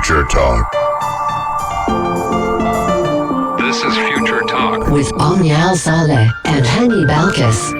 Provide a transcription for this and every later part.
Future Talk. This is Future Talk with Omnial Saleh and Hani Balkis.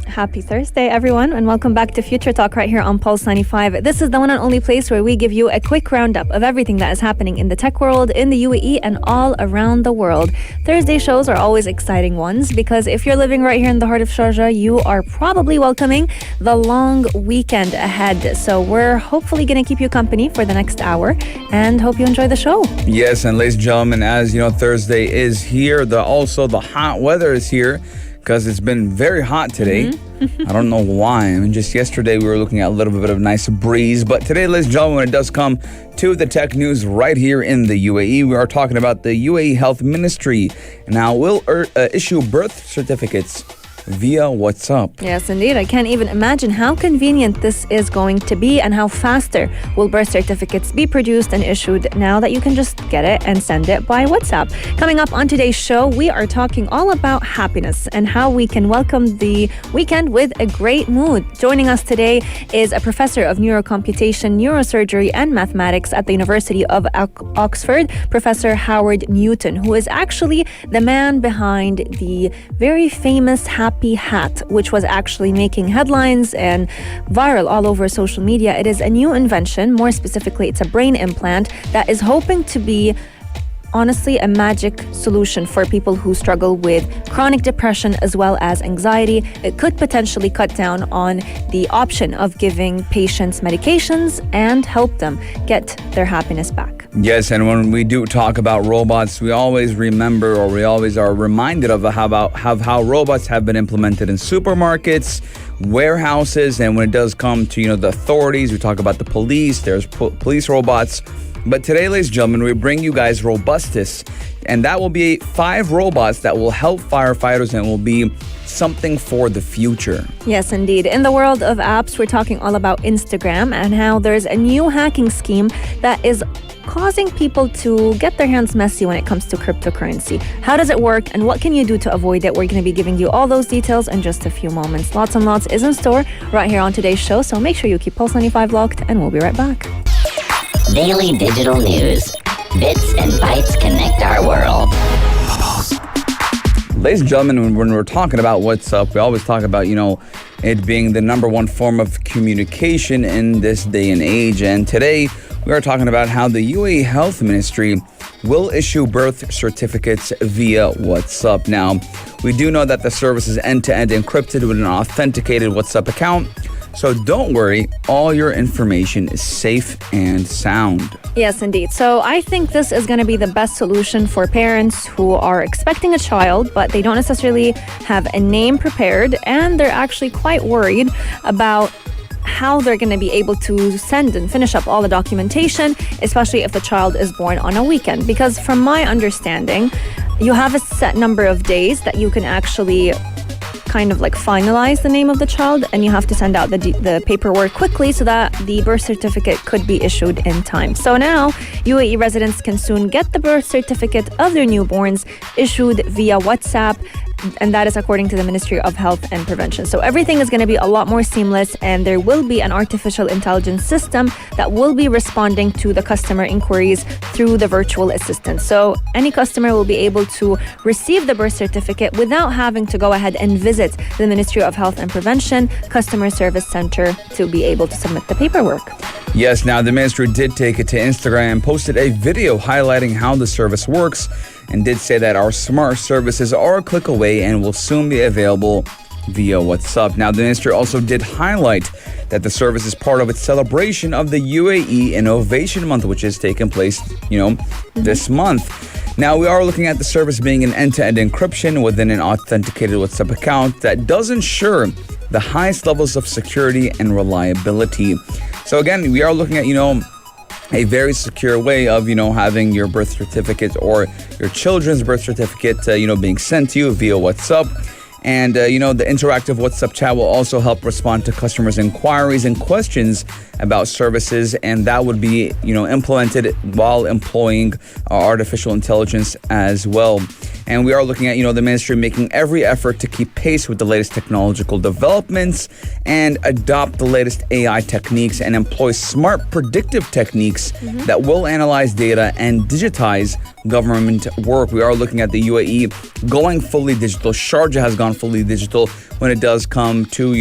Happy Thursday, everyone, and welcome back to Future Talk right here on Pulse 95. This is the one and only place where we give you a quick roundup of everything that is happening in the tech world, in the UAE, and all around the world. Thursday shows are always exciting ones because if you're living right here in the heart of Sharjah, you are probably welcoming the long weekend ahead. So we're hopefully going to keep you company for the next hour and hope you enjoy the show. Yes, and ladies and gentlemen, as you know, Thursday is here. Also the hot weather is here, because it's been very hot today. I don't know why. I mean, just yesterday we were looking at a little bit of a nice breeze. But today, ladies and gentlemen, when it does come to the tech news right here in the UAE, we are talking about the UAE Health Ministry. Now, will issue birth certificates via WhatsApp. Yes, indeed. I can't even imagine how convenient this is going to be and how faster will birth certificates be produced and issued now that you can just get it and send it by WhatsApp. Coming up on today's show, we are talking all about happiness and how we can welcome the weekend with a great mood. Joining us today is a professor of neurocomputation, neurosurgery, and mathematics at the University of Oxford, Professor Howard Newton, who is actually the man behind the very famous Happy Hat, which was actually making headlines and viral all over social media. It is a new invention. More specifically, it's a brain implant that is hoping to be honestly a magic solution for people who struggle with chronic depression as well as anxiety. It could potentially cut down on the option of giving patients medications and help them get their happiness back. Yes, and when we do talk about robots, we always remember, or we always are reminded of how robots have been implemented in supermarkets, warehouses, and when it does come to the authorities, we talk about the police. There's police robots. But today, ladies and gentlemen, we bring you guys Robustus, and that will be 5 robots that will help firefighters and will be something for the future. Yes, indeed. In the world of apps, we're talking all about Instagram and how there's a new hacking scheme that is causing people to get their hands messy when it comes to cryptocurrency. How does it work and what can you do to avoid it? We're going to be giving you all those details in just a few moments. Lots and lots is in store right here on today's show, so make sure you keep Pulse 95 locked and we'll be right back. Daily digital news. Bits and bytes connect our world. Ladies and gentlemen, when we're talking about WhatsApp, we always talk about, it being the number one form of communication in this day and age. And today, we are talking about how the UAE Health Ministry will issue birth certificates via WhatsApp. Now, we do know that the service is end-to-end encrypted with an authenticated WhatsApp account. So don't worry, all your information is safe and sound. Yes, indeed. So I think this is going to be the best solution for parents who are expecting a child, but they don't necessarily have a name prepared, and they're actually quite worried about how they're going to be able to send and finish up all the documentation, especially if the child is born on a weekend. Because from my understanding, you have a set number of days that you can actually kind of finalize the name of the child, and you have to send out the paperwork quickly so that the birth certificate could be issued in time. So now UAE residents can soon get the birth certificate of their newborns issued via WhatsApp, and that is according to the Ministry of Health and Prevention. So everything is going to be a lot more seamless, and there will be an artificial intelligence system that will be responding to the customer inquiries through the virtual assistant. So any customer will be able to receive the birth certificate without having to go ahead and visit the Ministry of Health and Prevention Customer Service Center to be able to submit the paperwork. Yes, now the ministry did take it to Instagram and posted a video highlighting how the service works, and did say that our smart services are a click away and will soon be available via WhatsApp. Now, the ministry also did highlight that the service is part of its celebration of the UAE Innovation Month, which is taking place, this month. Now, we are looking at the service being an end-to-end encryption within an authenticated WhatsApp account that does ensure the highest levels of security and reliability. So again, we are looking at, a very secure way of, having your birth certificate or your children's birth certificate, being sent to you via WhatsApp. And, the interactive WhatsApp chat will also help respond to customers' inquiries and questions about services. And that would be, implemented while employing artificial intelligence as well. And we are looking at, the ministry making every effort to keep pace with the latest technological developments and adopt the latest AI techniques and employ smart predictive techniques that will analyze data and digitize government work. We are looking at the UAE going fully digital. Sharjah has gone fully digital when it does come to,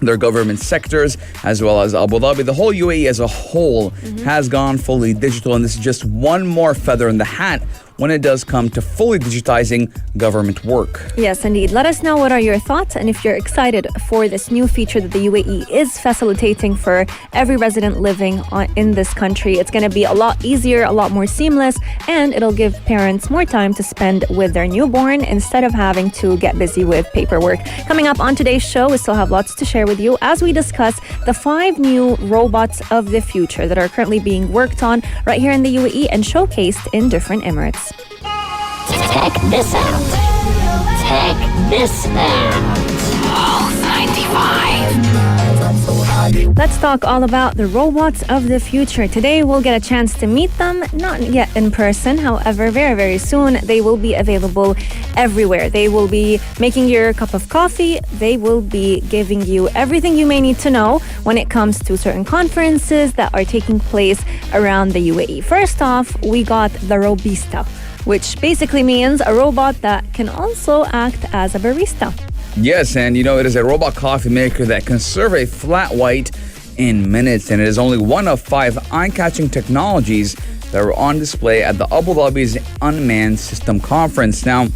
their government sectors, as well as Abu Dhabi. The whole UAE as a whole has gone fully digital, and this is just one more feather in the hat when it does come to fully digitizing government work. Yes, indeed. Let us know what are your thoughts and if you're excited for this new feature that the UAE is facilitating for every resident living in this country. It's going to be a lot easier, a lot more seamless, and it'll give parents more time to spend with their newborn instead of having to get busy with paperwork. Coming up on today's show, we still have lots to share with you as we discuss the 5 new robots of the future that are currently being worked on right here in the UAE and showcased in different Emirates. Check this out. Check this out. Pulse 95. Let's talk all about the robots of the future. Today we'll get a chance to meet them, not yet in person. However, very, very soon they will be available everywhere. They will be making your cup of coffee. They will be giving you everything you may need to know when it comes to certain conferences that are taking place around the UAE. First off, we got the Robista, which basically means a robot that can also act as a barista. Yes, and it is a robot coffee maker that can serve a flat white in minutes, and it is only one of 5 eye-catching technologies that were on display at the Abu Dhabi's Unmanned System Conference. Now,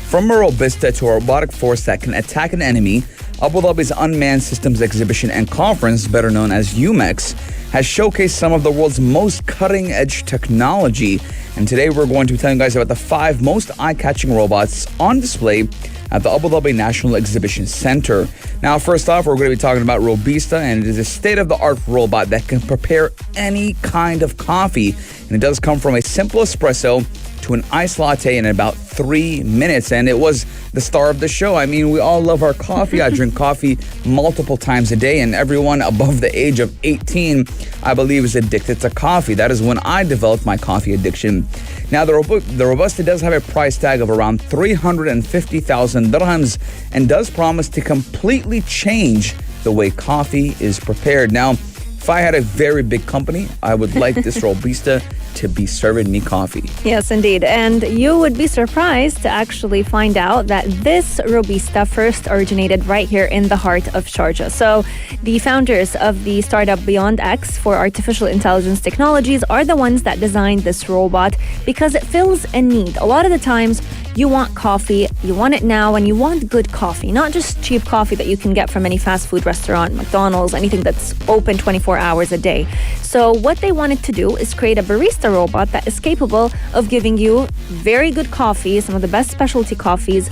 from a Robista to a robotic force that can attack an enemy, Abu Dhabi's Unmanned Systems Exhibition and Conference, better known as UMEX, has showcased some of the world's most cutting-edge technology. And today we're going to be telling you guys about the 5 most eye-catching robots on display at the Abu Dhabi National Exhibition Center. Now, first off, we're going to be talking about Robista, and it is a state-of-the-art robot that can prepare any kind of coffee. And it does come from a simple espresso to an iced latte in about 3 minutes, and it was the star of the show. I mean, we all love our coffee. I drink coffee multiple times a day, and everyone above the age of 18, I believe, is addicted to coffee. That is when I developed my coffee addiction. Now, the Robusta does have a price tag of around 350,000 dirhams and does promise to completely change the way coffee is prepared. Now, if I had a very big company, I would like this Robista to be serving me coffee. Yes, indeed. And you would be surprised to actually find out that this Robista first originated right here in the heart of Sharjah. So the founders of the startup Beyond X for artificial intelligence technologies are the ones that designed this robot because it fills a need. A lot of the times you want coffee, you want it now, and you want good coffee, not just cheap coffee that you can get from any fast food restaurant, McDonald's, anything that's open 24 hours a day. So what they wanted to do is create a barista robot that is capable of giving you very good coffee, some of the best specialty coffees,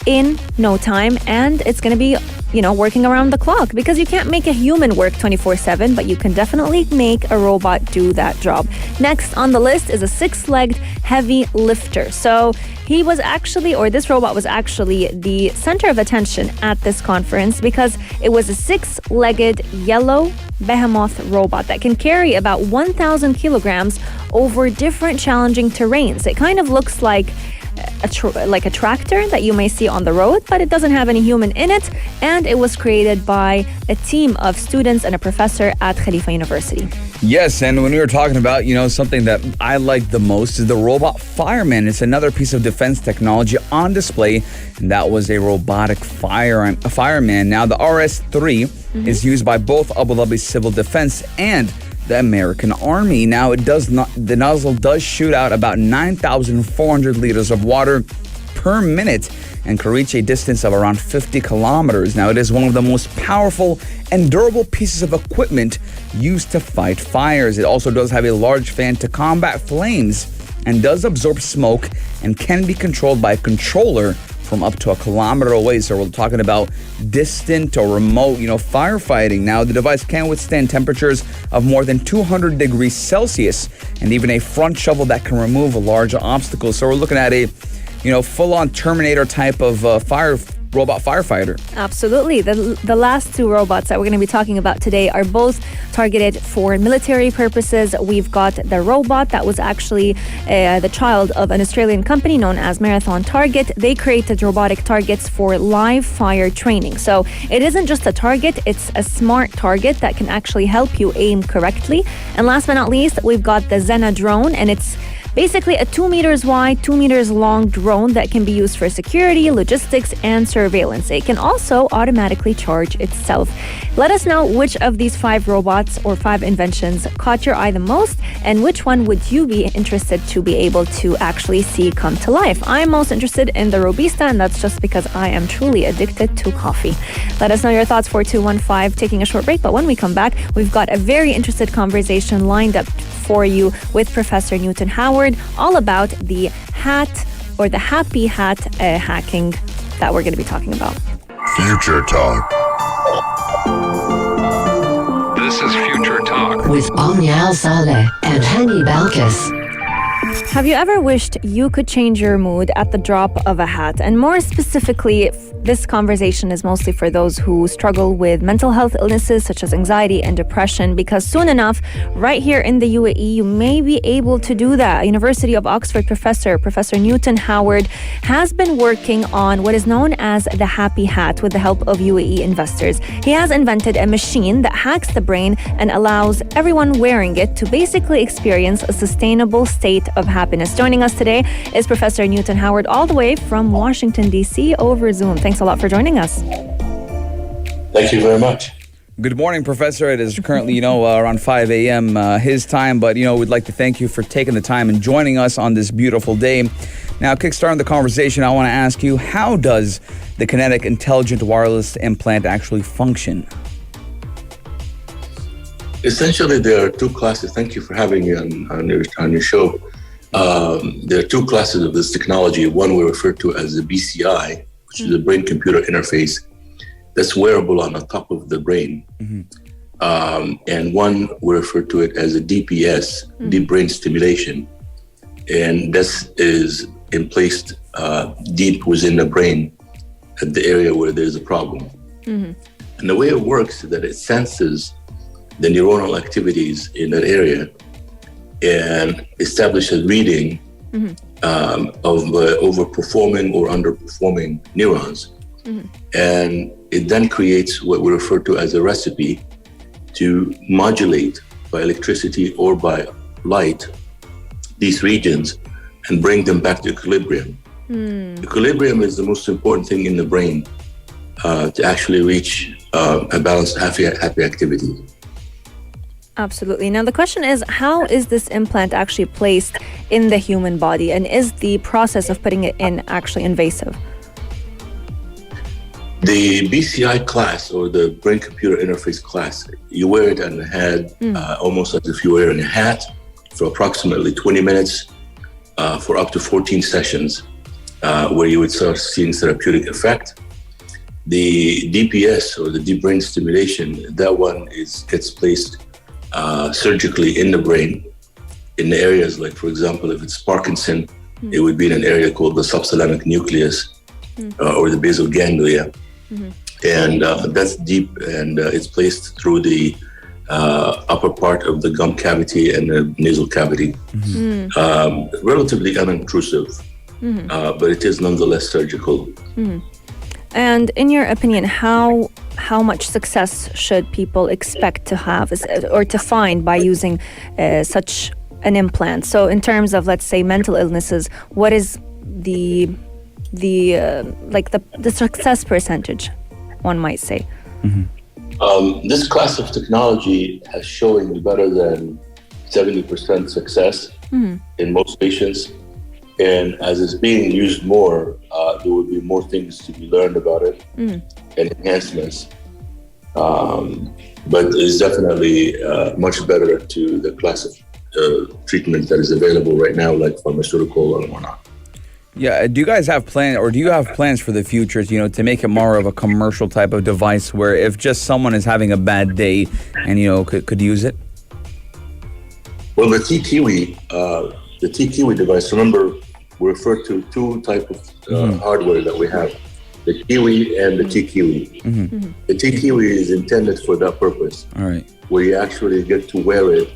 in no time, and it's going to be, working around the clock, because you can't make a human work 24/7, but you can definitely make a robot do that job. Next on the list is a 6-legged heavy lifter. So this robot was actually the center of attention at this conference because it was a 6-legged yellow behemoth robot that can carry about 1,000 kilograms over different challenging terrains. It kind of looks like a tractor that you may see on the road, but it doesn't have any human in it, and it was created by a team of students and a professor at Khalifa University. Yes, and when we were talking about, something that I like the most is the robot fireman. It's another piece of defense technology on display, and that was a robotic fireman. Now, the RS-3 is used by both Abu Dhabi Civil Defense and the American Army. Now, the nozzle does shoot out about 9,400 liters of water per minute and can reach a distance of around 50 kilometers. Now, it is one of the most powerful and durable pieces of equipment used to fight fires. It also does have a large fan to combat flames and does absorb smoke and can be controlled by a controller from up to a kilometer away. So we're talking about distant or remote, firefighting. Now, the device can withstand temperatures of more than 200 degrees Celsius and even a front shovel that can remove large obstacles. So we're looking at a, full-on Terminator type of robot firefighter. Absolutely. The last two robots that we're going to be talking about today are both targeted for military purposes. We've got the robot that was actually the child of an Australian company known as Marathon Target. They created robotic targets for live fire training. So it isn't just a target, it's a smart target that can actually help you aim correctly. And last but not least, we've got the Zena drone, and it's basically a 2 meters wide, 2 meters long drone that can be used for security, logistics, and surveillance. It can also automatically charge itself. Let us know which of these 5 robots or 5 inventions caught your eye the most, and which one would you be interested to be able to actually see come to life. I'm most interested in the Robista, and that's just because I am truly addicted to coffee. Let us know your thoughts. 4215, taking a short break, but when we come back, we've got a very interested conversation lined up for you with Professor Newton Howard, all about the hat or the happy hat hacking that we're going to be talking about. Future Talk. This is Future Talk. With Omnial Saleh and Hani Balkis. Have you ever wished you could change your mood at the drop of a hat? And more specifically, this conversation is mostly for those who struggle with mental health illnesses such as anxiety and depression, because soon enough, right here in the UAE, you may be able to do that. University of Oxford Professor Newton Howard has been working on what is known as the happy hat with the help of UAE investors. He has invented a machine that hacks the brain and allows everyone wearing it to basically experience a sustainable state of happiness. Joining us today is Professor Newton Howard, all the way from Washington, D.C. over Zoom. Thanks a lot for joining us. Thank you very much. Good morning, Professor. It is currently, around 5 a.m. His time, but, we'd like to thank you for taking the time and joining us on this beautiful day. Now, kickstarting the conversation, I want to ask you, how does the Kinetic Intelligent Wireless Implant actually function? Essentially, there are 2 classes. Thank you for having me on your show. There are 2 classes of this technology. One we refer to as the BCI, which is a brain-computer interface that's wearable on the top of the brain. And one we refer to it as a DPS, deep brain stimulation. And this is placed deep within the brain at the area where there's a problem. And the way it works is that it senses the neuronal activities in that area and establishes reading of overperforming or underperforming neurons. And it then creates what we refer to as a recipe to modulate by electricity or by light these regions and bring them back to equilibrium. Equilibrium is the most important thing in the brain to actually reach a balanced, happy activity. Absolutely. Now, the question is, how is this implant actually placed in the human body? And is the process of putting it in actually invasive? The BCI class, or the brain-computer interface class, you wear it on the head almost as if you were wearing a hat for approximately 20 minutes for up to 14 sessions where you would start seeing therapeutic effect. The DPS, or the deep brain stimulation, that one gets placed surgically in the brain, in the areas like, for example, if it's Parkinson, it would be in an area called the subthalamic nucleus or the basal ganglia. And that's deep, and it's placed through the upper part of the gum cavity and the nasal cavity. Relatively unintrusive, but it is nonetheless surgical. And in your opinion, how much success should people expect to have or to find by using such an implant? So in terms of, let's say, mental illnesses, what is the success percentage, one might say? This class of technology has shown better than 70% success in most patients. And as it's being used more, there will be more things to be learned about it and enhancements. But it's definitely much better to the class of treatment that is available right now, like pharmaceutical and whatnot. Yeah, do you guys have plans for the future, to make it more of a commercial type of device where if just someone is having a bad day and, could use it? Well, the T-Kiwi device, remember, we refer to 2 types of hardware that we have. the kiwi and the tea kiwi. The tea kiwi is intended for that purpose, All right. where you actually get to wear it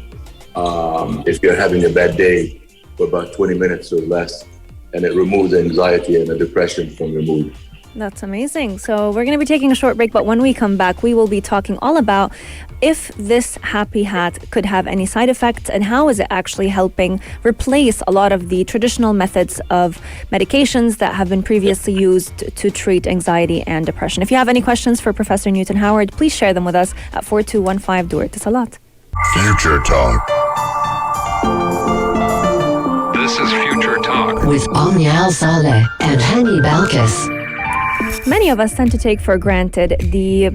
if you're having a bad day for about 20 minutes or less, and it removes the anxiety and the depression from your mood. That's amazing. So we're going to be taking a short break, but when we come back, we will be talking all about if this happy hat could have any side effects and how is it actually helping replace a lot of the traditional methods of medications that have been previously used to treat anxiety and depression. If you have any questions for Professor Newton Howard, please share them with us at 4215 Dur Salat. Future Talk. This is Future Talk. With Omnial Saleh and Hani Balkis. Many of us tend to take for granted the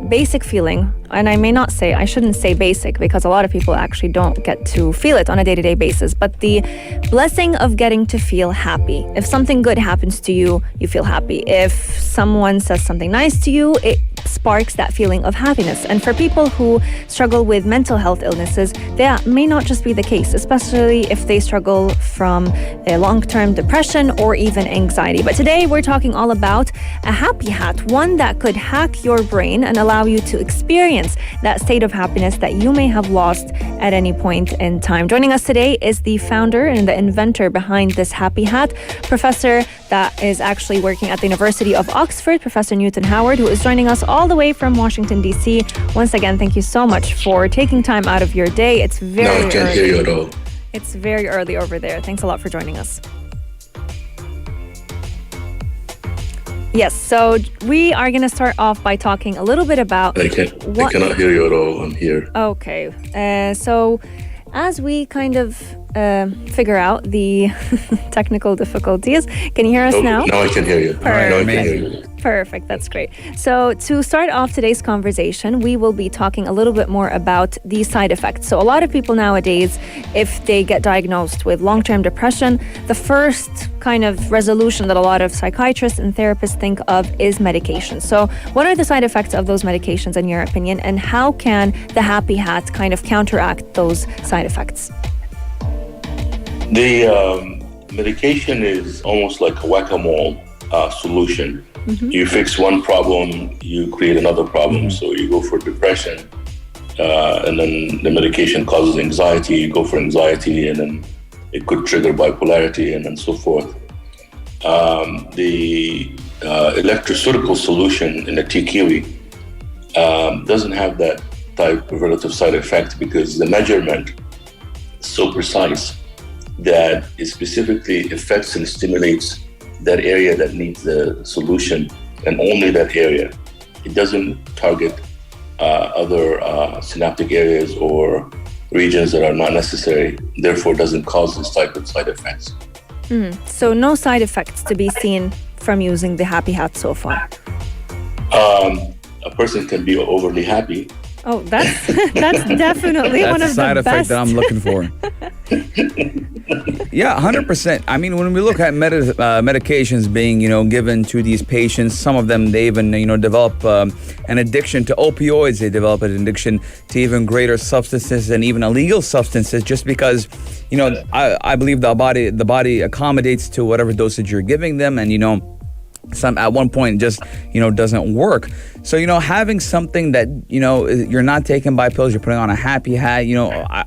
basic feeling, and I shouldn't say basic because a lot of people actually don't get to feel it on a day-to-day basis, but the blessing of getting to feel happy. If something good happens to you, you feel happy. If someone says something nice to you, it sparks that feeling of happiness. And for people who struggle with mental health illnesses, that may not just be the case, especially if they struggle from a long-term depression or even anxiety. But today we're talking all about a happy hat, one that could hack your brain and allow you to experience that state of happiness that you may have lost at any point in time. Joining us today is the founder and the inventor behind this happy hat, professor that is actually working at the University of Oxford, Professor Newton Howard, who is joining us all the way from Washington, D.C. Once again, thank you so much for taking time out of your day. It's very No, I can't hear you at all. It's very early over there. Thanks a lot for joining us. Yes, so we are going to start off by talking a little bit about I cannot hear you at all on here. Okay, so as we kind of figure out the technical difficulties, can you hear us now? Now I can hear you. Now I can hear you. Perfect, that's great. So to start off today's conversation, we will be talking a little bit more about the side effects. So a lot of people nowadays, if they get diagnosed with long-term depression, the first kind of resolution that a lot of psychiatrists and therapists think of is medication. So what are the side effects of those medications in your opinion, and how can the happy hat kind of counteract those side effects? The medication is almost like a whack-a-mole solution. You fix one problem, you create another problem. So you go for depression, and then the medication causes anxiety. You go for anxiety, and then it could trigger bipolarity, and then so forth. The electroceutical solution in the tea kiwi doesn't have that type of relative side effect because the measurement is so precise that it specifically affects and stimulates that area that needs the solution, and only that area. It doesn't target other synaptic areas or regions that are not necessary, therefore doesn't cause this type of side effects. So no side effects to be seen from using the happy hat so far? A person can be overly happy. Oh, that's definitely one of the side effect best. that I'm looking for. Yeah, 100%. I mean, when we look at medications being, given to these patients, some of them, they even, develop an addiction to opioids. They develop an addiction to even greater substances and even illegal substances just because, I believe the body accommodates to whatever dosage you're giving them, and, some at one point just doesn't work. So having something that you're not taking by pills, you're putting on a happy hat.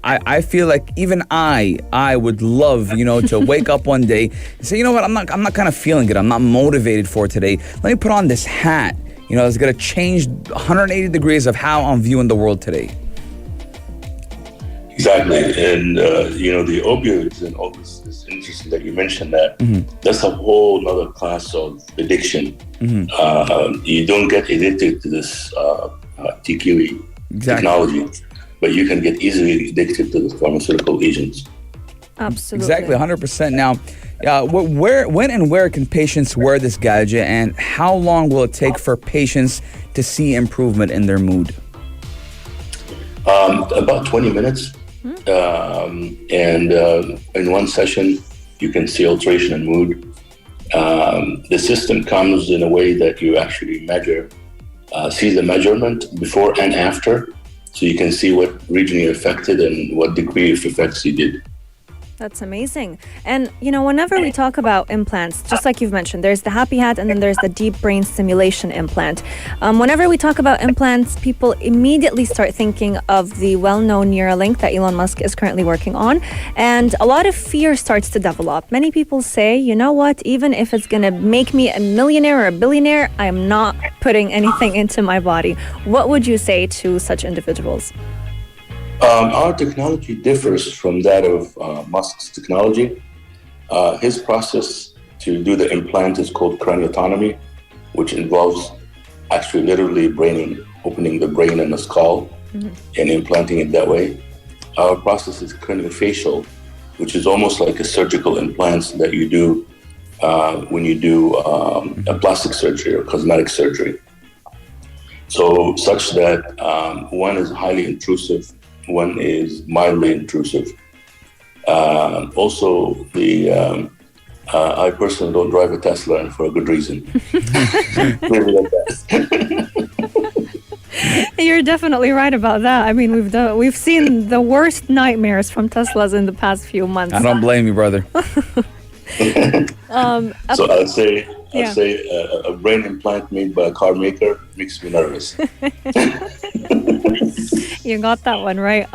I feel like even I would love to wake up one day and say, what, I'm not kind of feeling good, I'm not motivated for today, let me put on this hat. It's gonna change 180 degrees of how I'm viewing the world today. Exactly, and the opioids and all this is interesting that you mentioned that. That's a whole other class of addiction. You don't get addicted to this tea kiwi technology, but you can get easily addicted to the pharmaceutical agents. Absolutely. Exactly, 100%. Now, when and where can patients wear this gadget, and how long will it take for patients to see improvement in their mood? About 20 minutes. And in one session, you can see alteration in mood. The system comes in a way that you actually see the measurement before and after, so you can see what region you affected and what degree of effects you did. That's amazing. And, whenever we talk about implants, just like you've mentioned, there's the Happy Hat and then there's the deep brain stimulation implant. Whenever we talk about implants, people immediately start thinking of the well-known Neuralink that Elon Musk is currently working on. And a lot of fear starts to develop. Many people say, you know what, even if it's going to make me a millionaire or a billionaire, I am not putting anything into my body. What would you say to such individuals? Our technology differs from that of Musk's technology. His process to do the implant is called craniotomy, which involves actually literally opening the brain and the skull and implanting it that way. Our process is craniofacial, which is almost like a surgical implants that you do when you do a plastic surgery or cosmetic surgery. So such that one is highly intrusive, one is mildly intrusive. Also, I personally don't drive a Tesla, and for a good reason. You're definitely right about that. I mean, we've seen the worst nightmares from Teslas in the past few months. I don't blame you, brother. So I'd say a brain implant made by a car maker makes me nervous. You got that one right.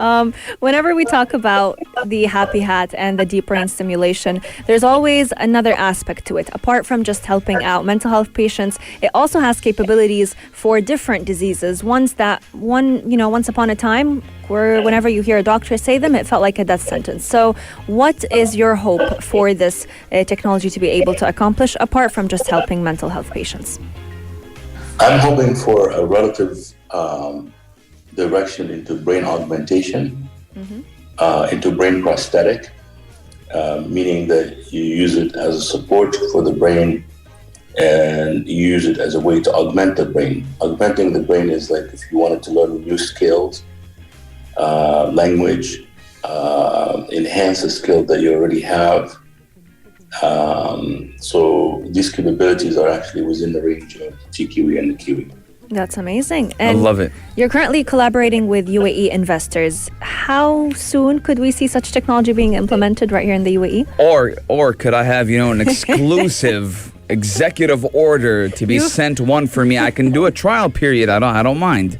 Whenever we talk about the Happy Hat and the deep brain stimulation, there's always another aspect to it. Apart from just helping out mental health patients, it also has capabilities for different diseases. Once upon a time, whenever you hear a doctor say them, it felt like a death sentence. So what is your hope for this technology to be able to accomplish, apart from just helping mental health patients? I'm hoping for a relative direction into brain augmentation, into brain prosthetic, meaning that you use it as a support for the brain and you use it as a way to augment the brain. Augmenting the brain is like if you wanted to learn new skills, language, enhance a skill that you already have. So these capabilities are actually within the range of TQE and the Kiwi. That's amazing. And I love it. You're currently collaborating with UAE investors. How soon could we see such technology being implemented right here in the UAE? Or could I have, an exclusive executive order to be sent one for me? I can do a trial period. I don't mind.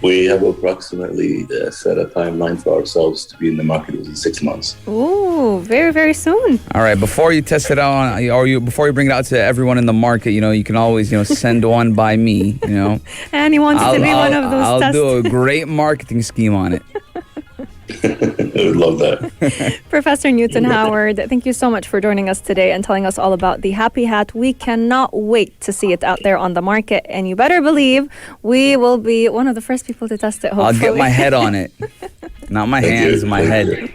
We have approximately set a timeline for ourselves to be in the market within 6 months. Ooh, very, very soon. All right, before you test it out, before you bring it out to everyone in the market, you can always, send one by me, And he wants to be one of those I'll do a great marketing scheme on it. I would love that. Professor Newton Howard, thank you so much for joining us today and telling us all about the Happy Hat. We cannot wait to see it out there on the market, and you better believe we will be one of the first people to test it, hopefully. I'll get my head on it. Not my hands, my head.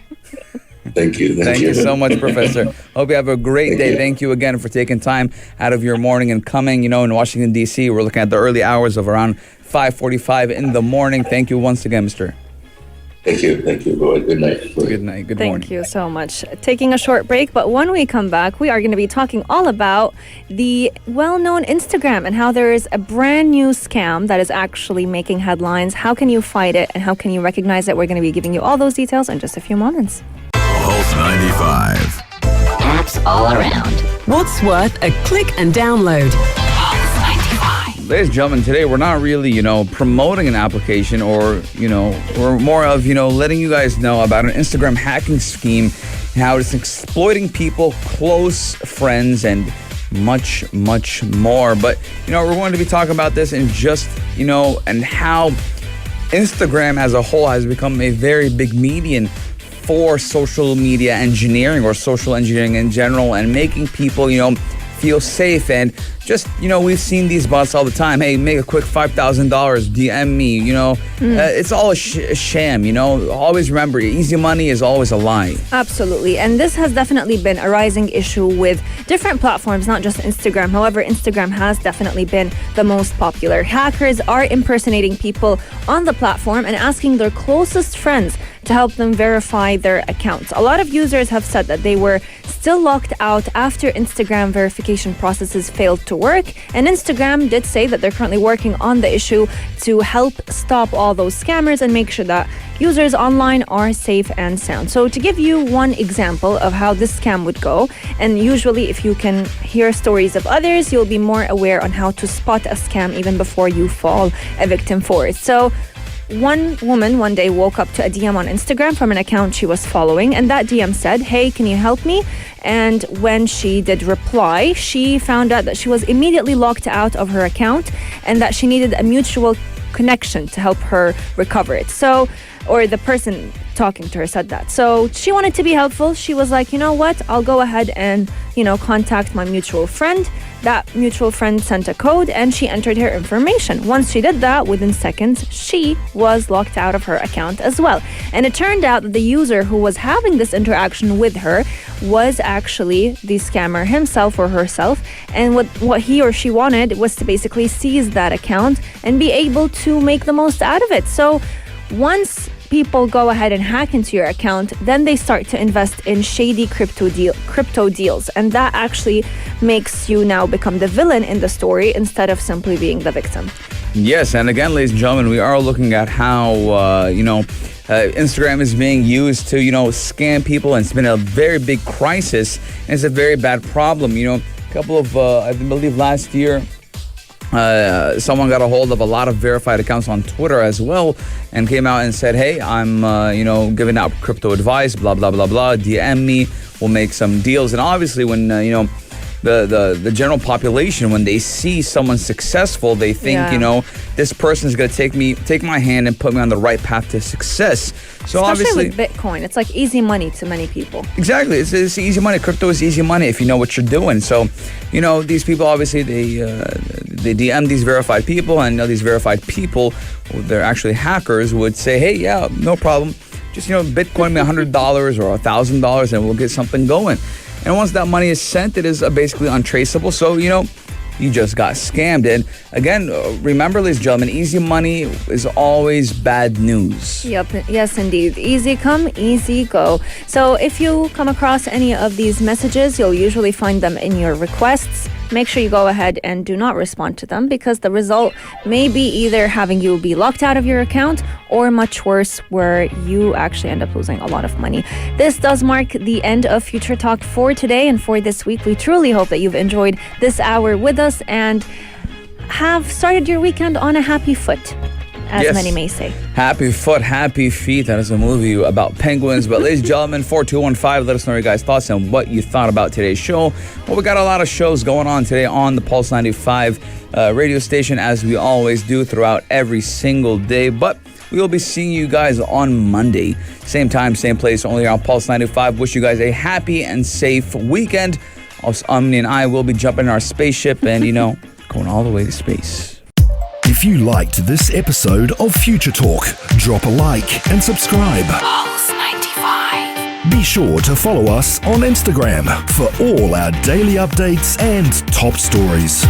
Thank you. Thank you so much, Professor. Hope you have a great day. Thank you again for taking time out of your morning and coming, in Washington, D.C. We're looking at the early hours of around 5:45 in the morning. Thank you once again, Mr. Thank you. Good night. Good night. Good morning. Thank you so much. Taking a short break, but when we come back, we are going to be talking all about the well-known Instagram and how there is a brand new scam that is actually making headlines. How can you fight it and how can you recognize it? We're going to be giving you all those details in just a few moments. Pulse 95. Apps all around. What's worth a click and download? Ladies and gentlemen, today we're not really, promoting an application or, we're more of, letting you guys know about an Instagram hacking scheme, how it's exploiting people, close friends, and much, much more. But, we're going to be talking about this in just, and how Instagram as a whole has become a very big medium for social media engineering or social engineering in general and making people, feel safe. And just, we've seen these bots all the time. Hey, make a quick $5,000, DM me, it's all a sham, Always remember, easy money is always a lie. Absolutely. And this has definitely been a rising issue with different platforms, not just Instagram. However, Instagram has definitely been the most popular. Hackers are impersonating people on the platform and asking their closest friends to help them verify their accounts. A lot of users have said that they were still locked out after Instagram verification processes failed to work, and Instagram did say that they're currently working on the issue to help stop all those scammers and make sure that users online are safe and sound. So to give you one example of how this scam would go, and usually if you can hear stories of others, you'll be more aware on how to spot a scam even before you fall a victim for it. So one woman one day woke up to a DM on Instagram from an account she was following, and that DM said, "Hey, can you help me?" And when she did reply, she found out that she was immediately locked out of her account and that she needed a mutual connection to help her recover it. So, or the person talking to her said that. So she wanted to be helpful. She was like, you know what, I'll go ahead and, contact my mutual friend. That mutual friend sent a code and she entered her information. Once she did that, within seconds, she was locked out of her account as well. And it turned out that the user who was having this interaction with her was actually the scammer himself or herself. And what he or she wanted was to basically seize that account and be able to make the most out of it. So once people go ahead and hack into your account, then they start to invest in shady crypto deals, and that actually makes you now become the villain in the story instead of simply being the victim. Yes, and again, ladies and gentlemen, we are looking at how Instagram is being used to scam people, and it's been a very big crisis, and it's a very bad problem. A couple of I believe last year, someone got a hold of a lot of verified accounts on Twitter as well and came out and said, hey, I'm, giving out crypto advice, blah, blah, blah, blah. DM me. We'll make some deals. And obviously when, the general population, when they see someone successful, they think, this person is going to take my hand and put me on the right path to success. So especially obviously with Bitcoin, it's like easy money to many people. Exactly, it's easy money. Crypto is easy money if you know what you're doing. So, these people obviously they DM these verified people, and these verified people, they're actually hackers, would say, hey, yeah, no problem. Just Bitcoin me $100 or $1,000, and we'll get something going. And once that money is sent, it is basically untraceable. So, you just got scammed. And again, remember, ladies and gentlemen, easy money is always bad news. Yep. Yes, indeed. Easy come, easy go. So if you come across any of these messages, you'll usually find them in your requests. Make sure you go ahead and do not respond to them, because the result may be either having you be locked out of your account, or much worse, where you actually end up losing a lot of money. This does mark the end of Future Talk for today and for this week. We truly hope that you've enjoyed this hour with us and have started your weekend on a happy foot, as many may say. Happy foot, happy feet. That is a movie about penguins. But ladies and gentlemen, 4215, let us know your guys' thoughts and what you thought about today's show. Well, we got a lot of shows going on today on the Pulse 95 radio station, as we always do throughout every single day. But we will be seeing you guys on Monday. Same time, same place, only on Pulse 95. Wish you guys a happy and safe weekend. Omni and I will be jumping in our spaceship and, going all the way to space. If you liked this episode of Future Talk, drop a like and subscribe. Pulse 95. Be sure to follow us on Instagram for all our daily updates and top stories.